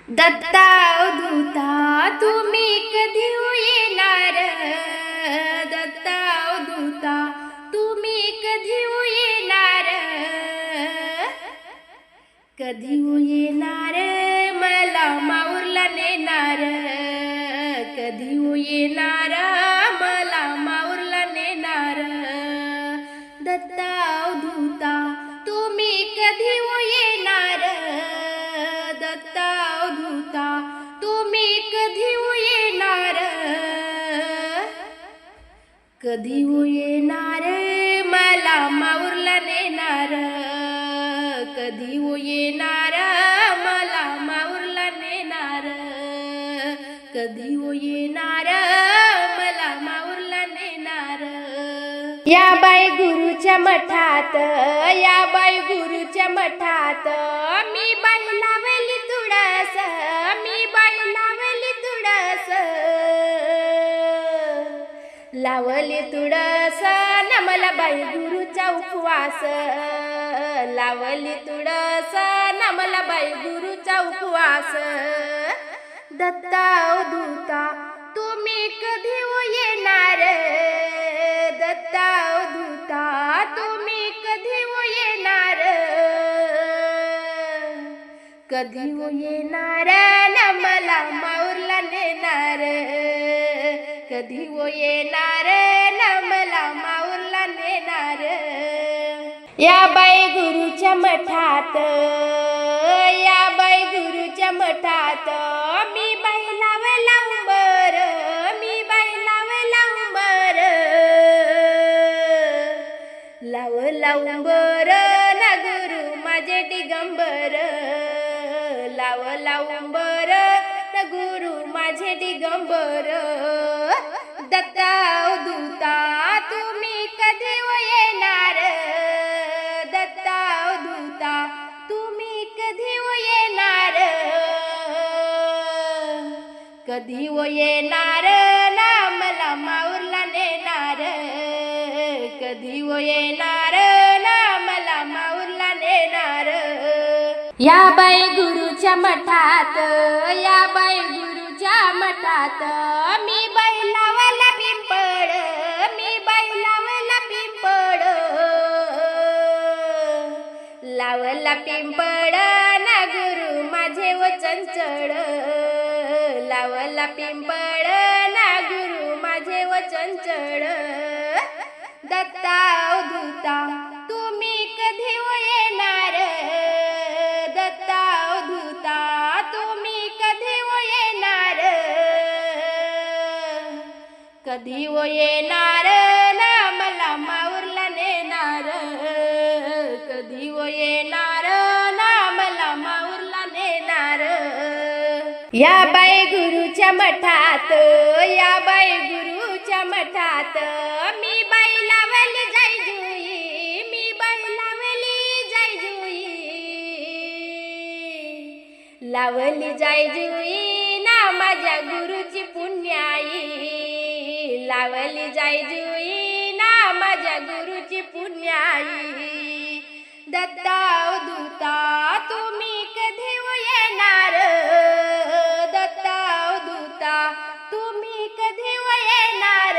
दत्ता अवधूता तुम्ही कधी येणार? दत्ता अवधूता तुम्ही कधी येणार? कधी येणार मला माऊरला नेणार? कधी येणार मला माऊरला नेणार? दत्ता अवधूता तुम्ही कधी येणार? दत्ता अवधूता तुम्ही कधी येणार? कधी येणार मला माऊरला नेणार? कधी येणार मला माऊरला नेणार? कधी येणार मला माऊरला नेणार? या बाई गुरुच्या मठात, या बाई गुरुच्या मठात मी बाई लावली तुळस, मी बाई लावली तुळस, लावली तुळस न मला बाई गुरुचा उपवास, लावली तुळस न मला बाई गुरुचा उपवास. दत्ता अवधूता तुम्ही कधी येणार? दत्ता अवधूता तुम्ही कधी येणार? कधी येणार न मला माऊरला नेणार? कधी येणार न मला माऊरला नेणार? या बाई गुरुच्या मठात, या बाई गुरुच्या मठात मी बाई लावला उंबर, मी बाई लावला उंबर, लावला उंबर ना गुरु माझे दिगंबर, लावला उंबर ना गुरु माझे दिगंबर. दत्ता अवधूता तुम्ही कधी येणार? दत्ता अवधूता तुम्ही कधी येणार? कधी येणार ना मला माऊरला नेणार? कधी येणार ना मला माऊरला नेणार? या बाई गुरुच्या मठात, या बाई गुरुच्या मठात मी बाई लावला पिंपळ, मी बाई लावला पिंपळ, लावला पिंपळ ना गुरु माझे वचन चढ, लावला पिंपळ ना गुरु माझे वचन चढ. दत्ता अवधूता तुम्ही कधी येणार? दत्ता अवधूता तुम्ही कधी येणार? कधी येणार ना मला माऊरला नेणार? कधी येणार ना मला माऊरला नेणार? या बाई गुरुच्या मठात, या बाई गुरुच्या मठात मी बाई लावली जाई जुई, मी बाई लावली जाई जुई, लावली जाई जुई ना माझ्या गुरुची पुण्याई, लावली जाई जुई ना माझ्या गुरुची पुण्याई. दत्ता अवधूता तुम्ही कधी येणार? दत्ता अवधूता तुम्ही कधी येणार?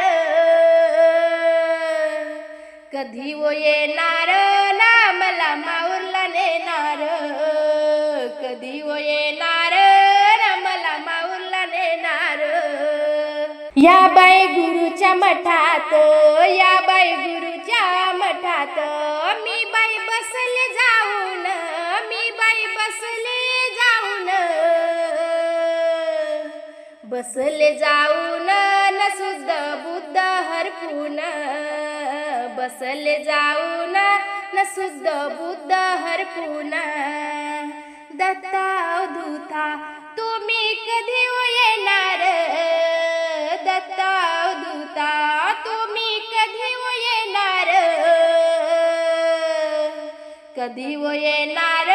कधी येणार ना मला माऊरला नेणार? कधी येणार ना मला माऊरला नेणार? या बाई गुरुच्या मठात, या बाई गुरुच्या मठात मी बाई बसले जाऊन, मी बाई बसले जाऊन, बसले जाऊन न शुद्ध बुद्ध हरपून, बसले जाऊन न शुद्ध बुद्ध हरपून. दत्ता अवधूता तुम्ही कधी येणार? दत्ता अवधूता तुम्ही कधी येणार? कधी येणार